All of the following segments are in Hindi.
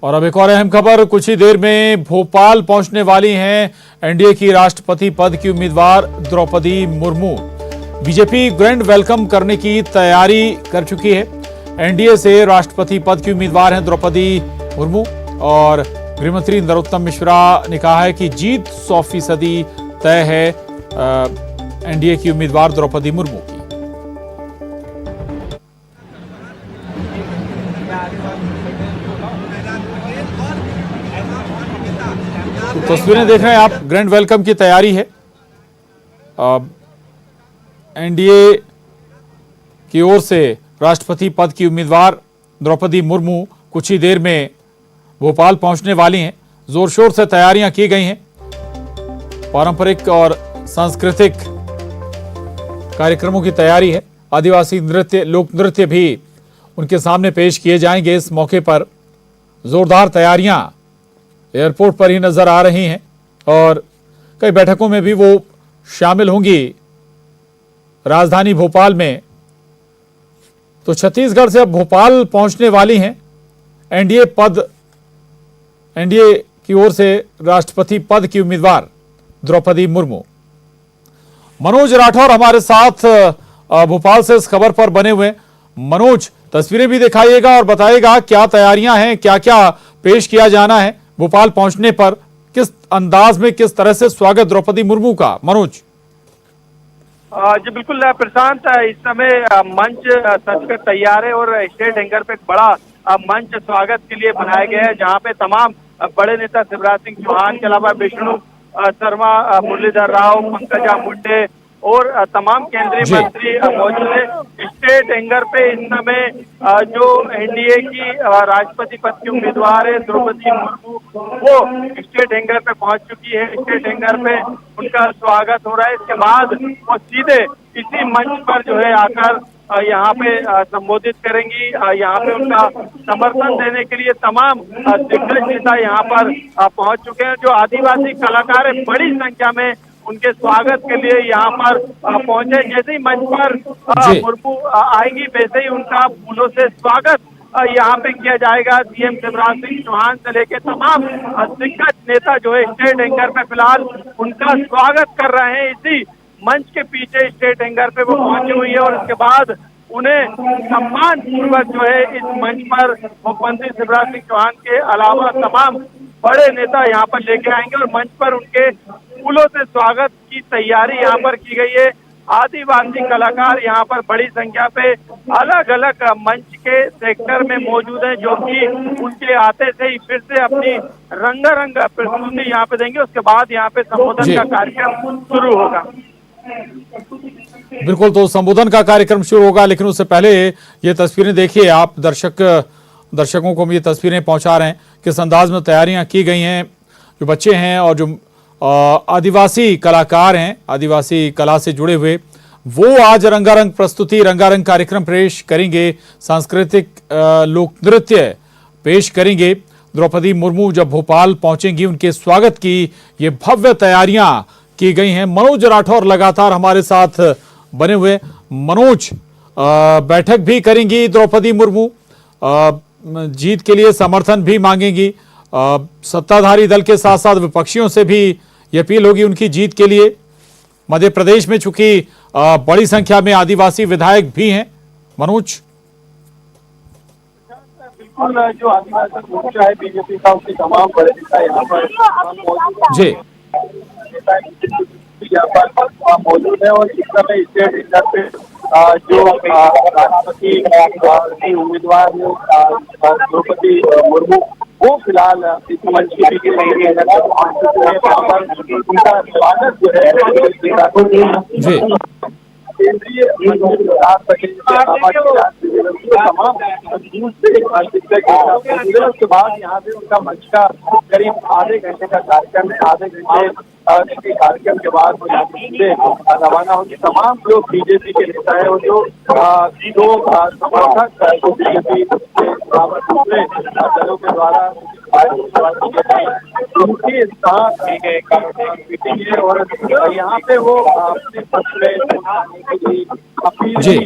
और अब एक और अहम खबर, कुछ ही देर में भोपाल पहुंचने वाली हैं एनडीए की राष्ट्रपति पद की उम्मीदवार Draupadi Murmu. BJP grand welcome करने की तैयारी कर चुकी है। एनडीए से राष्ट्रपति पद की उम्मीदवार हैं द्रौपदी मुर्मू और गृहमंत्री नरोत्तम मिश्रा ने कहा है कि जीत 100% तय है एनडीए की उम्मीदवार द्रौपदी मुर्मू की। तो तस्वीरें देख रहे हैं आप, ग्रैंड वेलकम की तैयारी है। एनडीए की ओर से राष्ट्रपति पद की उम्मीदवार द्रौपदी मुर्मू कुछ ही देर में भोपाल पहुंचने वाली हैं। जोर शोर से तैयारियां की गई हैं। पारंपरिक और सांस्कृतिक कार्यक्रमों की तैयारी है। आदिवासी नृत्य, लोक नृत्य भी उनके सामने पेश किए जाएंगे। इस मौके पर जोरदार तैयारियां एयरपोर्ट पर ही नजर आ रही हैं और कई बैठकों में भी वो शामिल होंगी राजधानी भोपाल में। तो छत्तीसगढ़ से अब भोपाल पहुंचने वाली हैं एनडीए की ओर से राष्ट्रपति पद की उम्मीदवार द्रौपदी मुर्मू। मनोज राठौर हमारे साथ भोपाल से इस खबर पर बने हुए। मनोज, तस्वीरें भी दिखाइएगा और बताइएगा क्या तैयारियां हैं, क्या क्या पेश किया जाना है भोपाल पहुंचने पर, किस अंदाज में, किस तरह से स्वागत द्रौपदी मुर्मू का। मनोज जी बिल्कुल प्रशांत, इस समय मंच सजकर तैयार है और स्टेट एंकर पे एक बड़ा मंच स्वागत के लिए बनाया गया है, जहां पे तमाम बड़े नेता शिवराज सिंह चौहान के अलावा विष्णु शर्मा, मुरलीधर राव, पंकजा मुंडे और तमाम केंद्रीय मंत्री मौजूद है। स्टेट एंकर पे इस समय जो एनडीए की राष्ट्रपति पद की उम्मीदवार है द्रौपदी मुर्मू, वो स्टेट एंकर पे पहुंच चुकी है। स्टेट एंकर पे उनका स्वागत हो रहा है। इसके बाद वो सीधे इसी मंच पर जो है आकर यहाँ पे संबोधित करेंगी। यहाँ पे उनका समर्थन देने के लिए तमाम दिग्गज नेता यहाँ पर पहुंच चुके हैं। जो आदिवासी कलाकार है बड़ी संख्या में उनके स्वागत के लिए यहाँ पर पहुंचे। जैसे ही मंच पर मुर्मू आएंगी वैसे ही उनका फूलों से स्वागत यहाँ पे किया जाएगा। सीएम शिवराज सिंह चौहान से लेकर तमाम दिग्गज नेता जो है स्टेट एंकर पे फिलहाल उनका स्वागत कर रहे हैं। इसी मंच के पीछे स्टेट एंकर पे वो पहुंची हुई है और उसके बाद उन्हें सम्मान पूर्वक जो है इस मंच पर मुख्यमंत्री शिवराज सिंह चौहान के अलावा तमाम बड़े नेता यहाँ पर लेके आएंगे और मंच पर उनके फूलों से स्वागत की तैयारी यहाँ पर की गई है। आदिवासी कलाकार यहाँ पर बड़ी संख्या पे अलग अलग मंच के सेक्टर में मौजूद हैं, जो कि उनके आते से ही फिर से अपनी रंगारंग प्रस्तुति यहाँ पे देंगे। उसके बाद यहाँ पे संबोधन का कार्यक्रम शुरू होगा। बिल्कुल, तो संबोधन का कार्यक्रम शुरू होगा, लेकिन उससे पहले ये तस्वीरें देखिए आप। दर्शकों को हम ये तस्वीरें पहुंचा रहे हैं किस अंदाज में तैयारियां की गई हैं। जो बच्चे हैं और जो आदिवासी कलाकार हैं, आदिवासी कला से जुड़े हुए, वो आज रंगारंग प्रस्तुति, रंगारंग कार्यक्रम पेश करेंगे। सांस्कृतिक लोक नृत्य पेश करेंगे। द्रौपदी मुर्मू जब भोपाल पहुंचेंगी, उनके स्वागत की ये भव्य तैयारियां की गई हैं। मनोज राठौर लगातार हमारे साथ बने हुए। मनोज, बैठक भी करेंगी द्रौपदी मुर्मू, जीत के लिए समर्थन भी मांगेंगी। सत्ताधारी दल के साथ साथ विपक्षियों से भी ये अपील होगी उनकी जीत के लिए। मध्य प्रदेश में चूंकि बड़ी संख्या में आदिवासी विधायक भी हैं। मनोज, बिल्कुल, जो आदिवासी मोर्चा है बीजेपी का, उसके तमाम बड़े नेता यहाँ पर जी यहाँ पर मौजूद है और इस समय स्टेट एंकर पे जो राष्ट्रपति उम्मीदवार द्रौपदी मुर्मू वो फिलहाल इस मंच के पीछे उनका स्वागत जो है केंद्रीय तमाम उसके बाद यहाँ पे उनका मंच का करीब आधे घंटे का कार्यक्रम है। आधे घंटे के कार्यक्रम के बाद वो यहाँ से रवाना होंगे। तमाम लोग बीजेपी के नेता है और जो समर्थक बीजेपी दूसरे दलों के द्वारा उनके साथ मीटिंग है और यहाँ पे वो अपने पक्ष में अपील। जी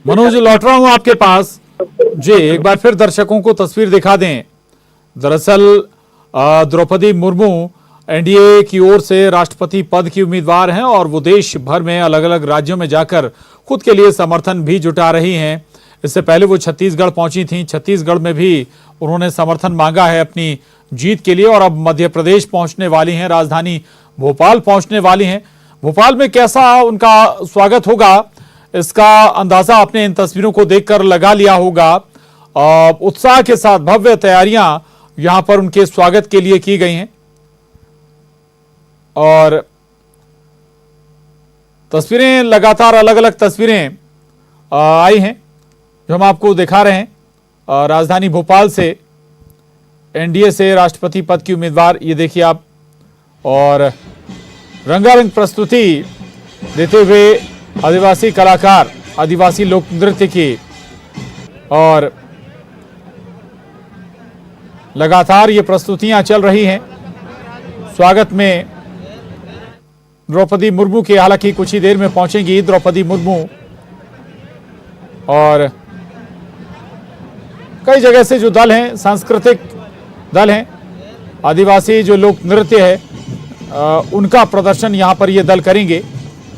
मनोज, लौट रहा हूं आपके पास। जी, एक बार फिर दर्शकों को तस्वीर दिखा दें दरअसल द्रौपदी मुर्मू एनडीए की ओर से राष्ट्रपति पद की उम्मीदवार हैं और वो देश भर में अलग अलग राज्यों में जाकर खुद के लिए समर्थन भी जुटा रही हैं। इससे पहले वो छत्तीसगढ़ पहुंची थीं। छत्तीसगढ़ में भी उन्होंने समर्थन मांगा है अपनी जीत के लिए और अब मध्य प्रदेश पहुंचने वाली हैं, राजधानी भोपाल पहुंचने वाली हैं। भोपाल में कैसा उनका स्वागत होगा इसका अंदाजा आपने इन तस्वीरों को देखकर लगा लिया होगा। उत्साह के साथ भव्य तैयारियां यहां पर उनके स्वागत के लिए की गई हैं और तस्वीरें लगातार अलग अलग तस्वीरें आई हैं जो हम आपको दिखा रहे हैं। राजधानी भोपाल से एनडीए से राष्ट्रपति पद की उम्मीदवार, ये देखिए आप, और रंगारंग प्रस्तुति देते हुए आदिवासी कलाकार, आदिवासी लोक नृत्य की, और लगातार ये प्रस्तुतियां चल रही हैं स्वागत में द्रौपदी मुर्मू की। हालांकि कुछ ही देर में पहुंचेंगी द्रौपदी मुर्मू और कई जगह से जो दल हैं, सांस्कृतिक दल हैं, आदिवासी जो लोक नृत्य है उनका प्रदर्शन यहां पर ये दल करेंगे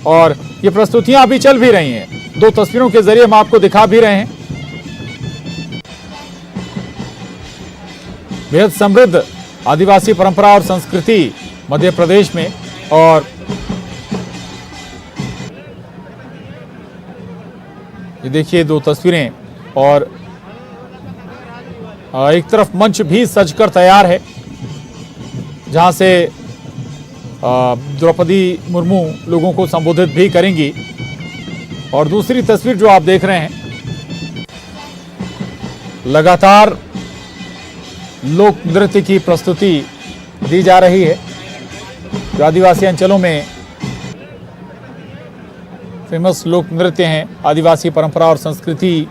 और ये प्रस्तुतियां अभी चल भी रही हैं। दो तस्वीरों के जरिए हम आपको दिखा भी रहे हैं। बेहद समृद्ध आदिवासी परंपरा और संस्कृति मध्य प्रदेश में, और ये देखिए दो तस्वीरें, और एक तरफ मंच भी सजकर तैयार है जहां से द्रौपदी मुर्मू लोगों को संबोधित भी करेंगी, और दूसरी तस्वीर जो आप देख रहे हैं, लगातार लोक नृत्य की प्रस्तुति दी जा रही है जो आदिवासी अंचलों में फेमस लोक नृत्य हैं, आदिवासी परंपरा और संस्कृति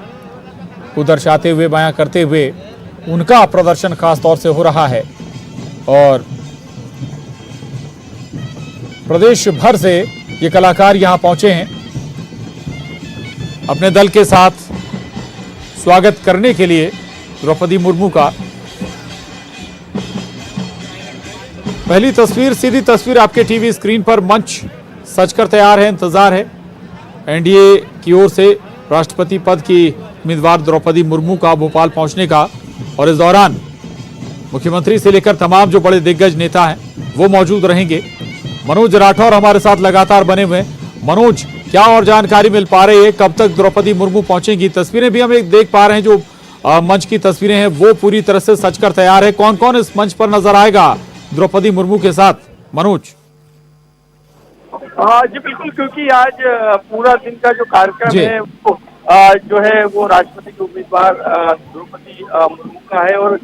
को दर्शाते हुए, बयां करते हुए उनका प्रदर्शन खास तौर से हो रहा है। और प्रदेश भर से ये कलाकार यहां पहुंचे हैं अपने दल के साथ स्वागत करने के लिए द्रौपदी मुर्मू का। पहली तस्वीर, सीधी तस्वीर आपके टीवी स्क्रीन पर, मंच सजकर तैयार है, इंतजार है एनडीए की ओर से राष्ट्रपति पद की उम्मीदवार द्रौपदी मुर्मू का भोपाल पहुंचने का। और इस दौरान मुख्यमंत्री से लेकर तमाम जो बड़े दिग्गज नेता हैं वो मौजूद रहेंगे। मनोज राठौर हमारे साथ लगातार बने हुए हैं। मनोज, क्या और जानकारी मिल पा रही है, कब तक द्रौपदी मुर्मू पहुंचेंगी? तस्वीरें भी हम एक देख पा रहे हैं, जो मंच की तस्वीरें हैं वो पूरी तरह से सजकर तैयार है। कौन कौन इस मंच पर नजर आएगा द्रौपदी मुर्मू के साथ, मनोज? जी बिल्कुल, क्योंकि आज पूरा दिन का जो कार्यक्रम है वो जो है वो राष्ट्रपति के उम्मीदवार द्रौपदी मुर्मू का है और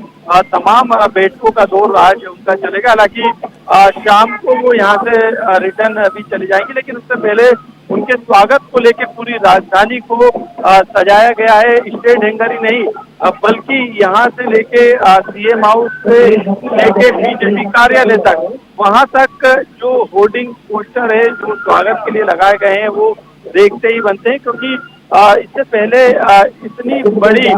तमाम बैठकों का दौर आज उनका चलेगा। हालांकि शाम को वो यहाँ से रिटर्न अभी चले जाएंगे, लेकिन उससे पहले उनके स्वागत को लेकर पूरी राजधानी को सजाया गया है। स्टेट हैंगर ही नहीं बल्कि यहाँ से लेके सीएम हाउस से लेके बीजेपी कार्यालय तक, वहाँ तक जो होर्डिंग पोस्टर है जो स्वागत के लिए लगाए गए हैं वो देखते ही बनते हैं, क्योंकि इससे पहले इतनी बड़ी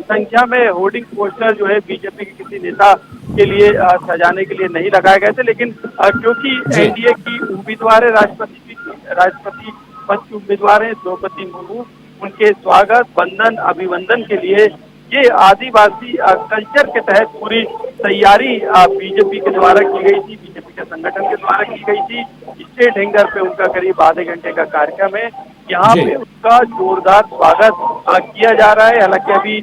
संख्या में होर्डिंग पोस्टर जो है बीजेपी के किसी नेता के लिए सजाने के लिए नहीं लगाए गए थे। लेकिन क्योंकि एनडीए की उम्मीदवार है, राष्ट्रपति पद की उम्मीदवार है द्रौपदी मुर्मू, उनके स्वागत, वंदन, अभिवंदन के लिए ये आदिवासी कल्चर के तहत पूरी तैयारी बीजेपी के द्वारा की गई थी, बीजेपी के संगठन के द्वारा की गई थी। स्टेट हैंगर पे उनका करीब आधे घंटे का कार्यक्रम है, यहाँ पे उसका जोरदार स्वागत किया जा रहा है। हालांकि अभी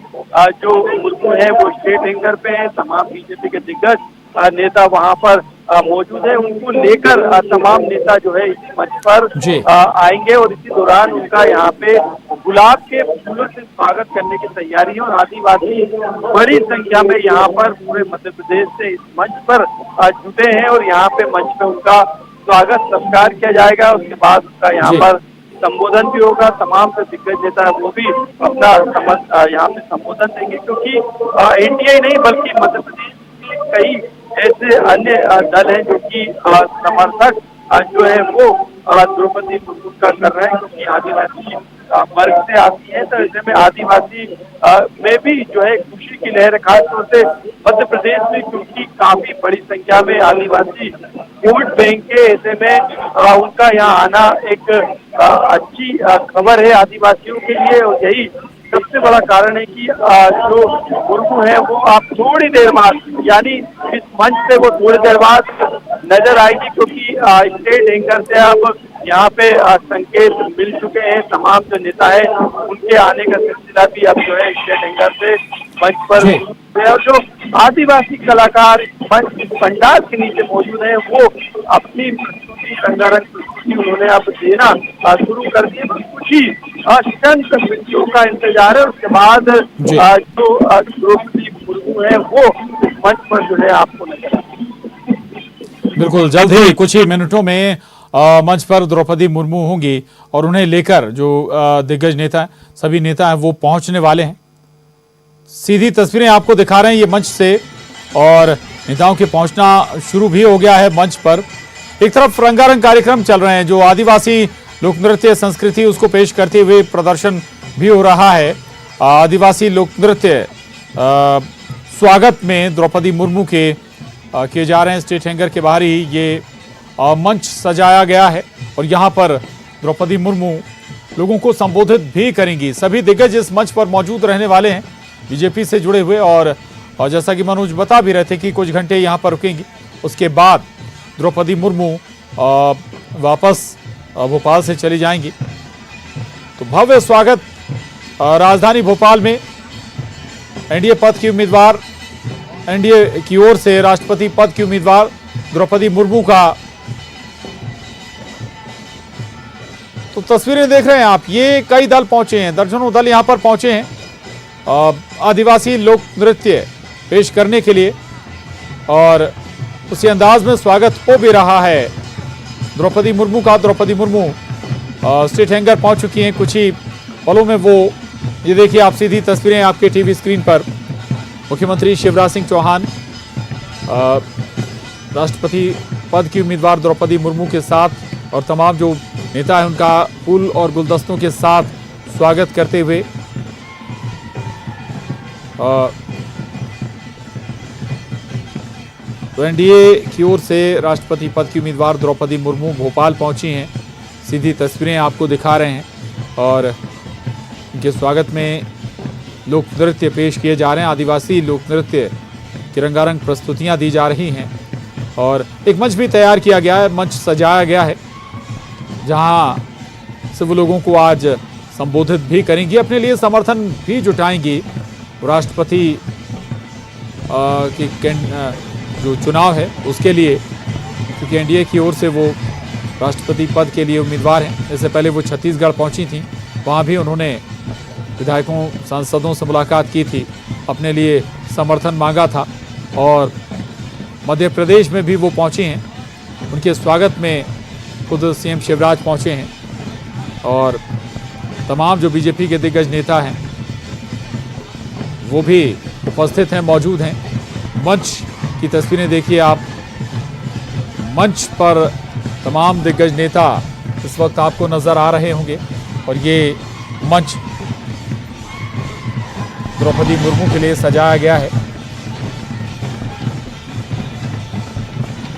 जो मुर्मू है वो स्टेट हैंगर पे है, तमाम बीजेपी के दिग्गज नेता वहाँ पर मौजूद है, उनको लेकर तमाम नेता जो है इस मंच पर आएंगे और इसी दौरान उनका यहाँ पे गुलाब के फूलों से स्वागत करने की तैयारी है। और आदिवासी बड़ी संख्या में यहाँ पर पूरे मध्य प्रदेश से इस मंच पर जुटे हैं और यहाँ पे मंच पे उनका स्वागत सत्कार किया जाएगा। उसके बाद उनका यहाँ पर संबोधन भी होगा, तमाम जो दिग्गज नेता है वो भी अपना यहाँ पे संबोधन देंगे, क्योंकि एनडीए नहीं बल्कि मध्य प्रदेश के कई ऐसे अन्य दल हैं जो कि समर्थक जो है वो द्रौपदी मुर्मू का कर रहे हैं, क्योंकि आदिवासी वर्ग से आती हैं, तो ऐसे में आदिवासी में भी जो है खुशी की लहर है, खासतौर से मध्य प्रदेश में, क्योंकि काफी बड़ी संख्या में आदिवासी वोट बैंक के, ऐसे में उनका यहाँ आना एक अच्छी खबर है आदिवासियों के लिए। और यही सबसे बड़ा कारण है कि जो मुर्मू है वो आप थोड़ी देर बाद, यानी इस मंच पे वो थोड़ी देर बाद नजर आएगी, क्योंकि स्टेट एंकर से अब यहाँ पे संकेत मिल चुके हैं। तमाम जो नेता है उनके आने का सिलसिला भी अब जो है स्टेट एंकर से मंच पर है। और जो आदिवासी कलाकार मंच पंडाल के नीचे मौजूद है वो अपनी प्रस्तुति, रंगारंग प्रस्तुति उन्होंने अब देना शुरू कर दी। कुछ ही चंद मिनटों का इंतजार है, उसके बाद जो द्रौपदी मुर्मू है वो मंच पर जो है आपको नजर आएगी। बिल्कुल, जल्द ही कुछ ही मिनटों में मंच पर द्रौपदी मुर्मू होंगी और उन्हें लेकर जो दिग्गज नेता हैं, सभी नेता हैं, वो पहुंचने वाले हैं। सीधी तस्वीरें आपको दिखा रहे हैं ये मंच से, और नेताओं के पहुंचना शुरू भी हो गया है मंच पर। एक तरफ रंगारंग कार्यक्रम चल रहे हैं, जो आदिवासी लोक नृत्य संस्कृति उसको पेश करते हुए प्रदर्शन भी हो रहा है। आदिवासी लोक नृत्य स्वागत में द्रौपदी मुर्मू के किए जा रहे हैं। स्टेट हैंगर के बाहर ही ये मंच सजाया गया है और यहाँ पर द्रौपदी मुर्मू लोगों को संबोधित भी करेंगी। सभी दिग्गज इस मंच पर मौजूद रहने वाले हैं, बीजेपी से जुड़े हुए, और जैसा कि मनोज बता भी रहे थे कि कुछ घंटे यहाँ पर रुकेंगी। उसके बाद द्रौपदी मुर्मू वापस भोपाल से चली जाएंगी। तो भव्य स्वागत राजधानी भोपाल में एनडीए पद की उम्मीदवार, एनडीए की ओर से राष्ट्रपति पद की उम्मीदवार द्रौपदी मुर्मू का। तो तस्वीरें देख रहे हैं आप, ये कई दल पहुंचे हैं, दर्जनों दल यहां पर पहुंचे हैं आदिवासी लोक नृत्य पेश करने के लिए, और उसी अंदाज में स्वागत हो भी रहा है द्रौपदी मुर्मू का। द्रौपदी मुर्मू स्टेट हैंगर पहुंच चुकी हैं कुछ ही पलों में। वो ये देखिए आप, सीधी तस्वीरें आपके टीवी स्क्रीन पर। मुख्यमंत्री शिवराज सिंह चौहान राष्ट्रपति पद की उम्मीदवार द्रौपदी मुर्मू के साथ और तमाम जो नेता हैं उनका फूल और गुलदस्तों के साथ स्वागत करते हुए तो एनडीए की ओर से राष्ट्रपति पद की उम्मीदवार द्रौपदी मुर्मू भोपाल पहुंची हैं। सीधी तस्वीरें आपको दिखा रहे हैं और इनके स्वागत में लोक नृत्य पेश किए जा रहे हैं। आदिवासी लोक नृत्य की रंगारंग प्रस्तुतियां दी जा रही हैं और एक मंच भी तैयार किया गया है, मंच सजाया गया है, जहां से वो लोगों को आज संबोधित भी करेंगी, अपने लिए समर्थन भी जुटाएंगी। राष्ट्रपति की जो चुनाव है उसके लिए, क्योंकि एनडीए की ओर से वो राष्ट्रपति पद के लिए उम्मीदवार हैं। इससे पहले वो छत्तीसगढ़ पहुंची थी, वहां भी उन्होंने विधायकों, सांसदों से मुलाकात की थी, अपने लिए समर्थन मांगा था, और मध्य प्रदेश में भी वो पहुंची हैं। उनके स्वागत में खुद सीएम शिवराज पहुंचे हैं और तमाम जो बीजेपी के दिग्गज नेता हैं वो भी उपस्थित हैं, मौजूद हैं। मंच की तस्वीरें देखिए आप, मंच पर तमाम दिग्गज नेता इस वक्त आपको नजर आ रहे होंगे और ये मंच द्रौपदी मुर्मू के लिए सजाया गया है।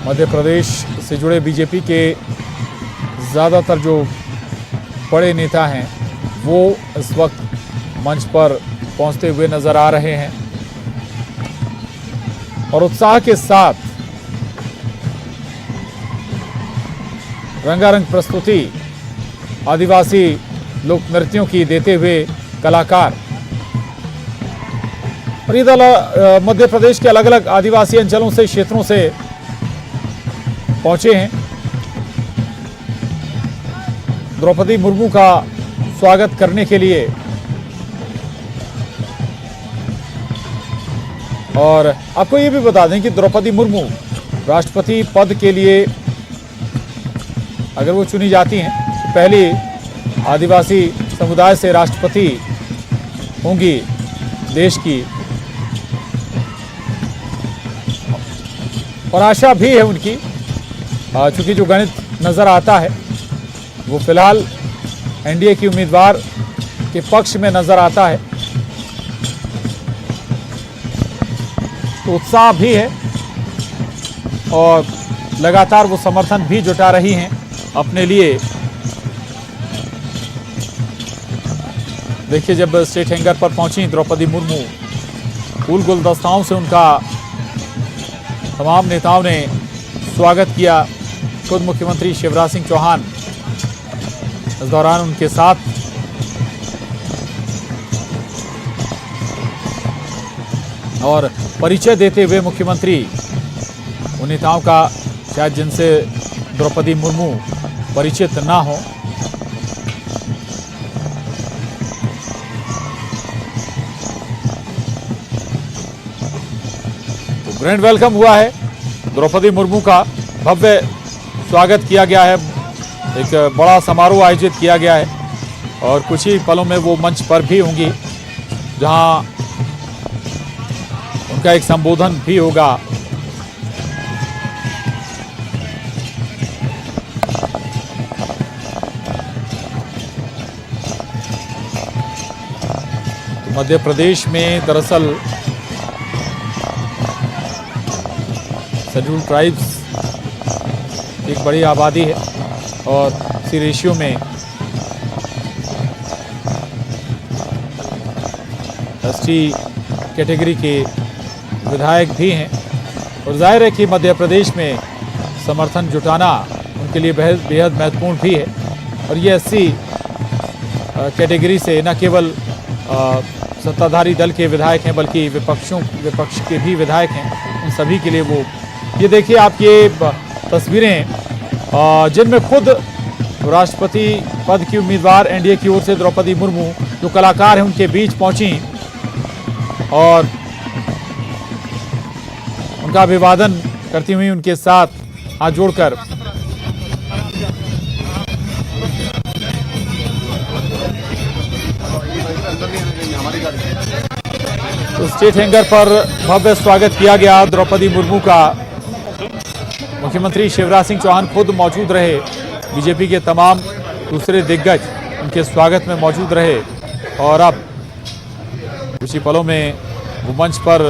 मध्य प्रदेश से जुड़े बीजेपी के ज़्यादातर जो बड़े नेता हैं वो इस वक्त मंच पर पहुंचते हुए नजर आ रहे हैं और उत्साह के साथ रंगारंग प्रस्तुति आदिवासी लोक नृत्यों की देते हुए कलाकार। और ये दल मध्य प्रदेश के अलग अलग आदिवासी अंचलों से, क्षेत्रों से पहुंचे हैं द्रौपदी मुर्मू का स्वागत करने के लिए। और आपको ये भी बता दें कि द्रौपदी मुर्मू राष्ट्रपति पद के लिए अगर वो चुनी जाती हैं तो पहली आदिवासी समुदाय से राष्ट्रपति होंगी देश की, और आशा भी है उनकी, चूंकि जो गणित नजर आता है वो फिलहाल एनडीए की उम्मीदवार के पक्ष में नजर आता है। तो उत्साह भी है और लगातार वो समर्थन भी जुटा रही हैं अपने लिए। देखिए, जब स्टेट हैंगर पर पहुंची द्रौपदी मुर्मू, फूल गुलदस्ताओं से उनका तमाम नेताओं ने स्वागत किया। खुद मुख्यमंत्री शिवराज सिंह चौहान इस दौरान उनके साथ और परिचय देते हुए मुख्यमंत्री उन नेताओं का, शायद जिनसे द्रौपदी मुर्मू परिचित ना हो, तो ग्रैंड वेलकम हुआ है। द्रौपदी मुर्मू का भव्य स्वागत किया गया है। एक बड़ा समारोह आयोजित किया गया है और कुछ ही पलों में वो मंच पर भी होंगी, जहां उनका एक संबोधन भी होगा। तो मध्य प्रदेश में दरअसल शेड्यूल्ड ट्राइब्स एक बड़ी आबादी है और इसी रेशियो में एसटी कैटेगरी के विधायक भी हैं और जाहिर है कि मध्य प्रदेश में समर्थन जुटाना उनके लिए बेहद महत्वपूर्ण भी है। और ये एससी कैटेगरी से न केवल सत्ताधारी दल के विधायक हैं, बल्कि विपक्ष के भी विधायक हैं। उन सभी के लिए वो, ये देखिए आप ये तस्वीरें जिनमें खुद राष्ट्रपति पद की उम्मीदवार एनडीए की ओर से द्रौपदी मुर्मू जो कलाकार हैं उनके बीच पहुंची और उनका अभिवादन करती हुई उनके साथ हाथ जोड़कर तो स्टेट हैंगर पर भव्य स्वागत किया गया द्रौपदी मुर्मू का। मुख्यमंत्री शिवराज सिंह चौहान खुद मौजूद रहे, बीजेपी के तमाम दूसरे दिग्गज उनके स्वागत में मौजूद रहे और अब कुछ ही पलों में वो मंच पर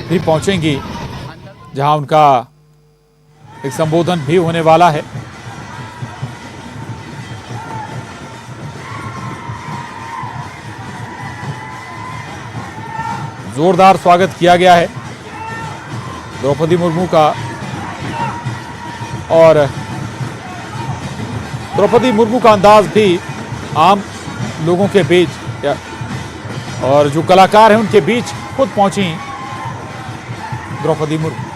भी पहुंचेंगी, जहां उनका एक संबोधन भी होने वाला है। जोरदार स्वागत किया गया है द्रौपदी मुर्मू का और द्रौपदी मुर्मू का अंदाज भी आम लोगों के बीच और जो कलाकार हैं उनके बीच खुद पहुंची द्रौपदी मुर्मू।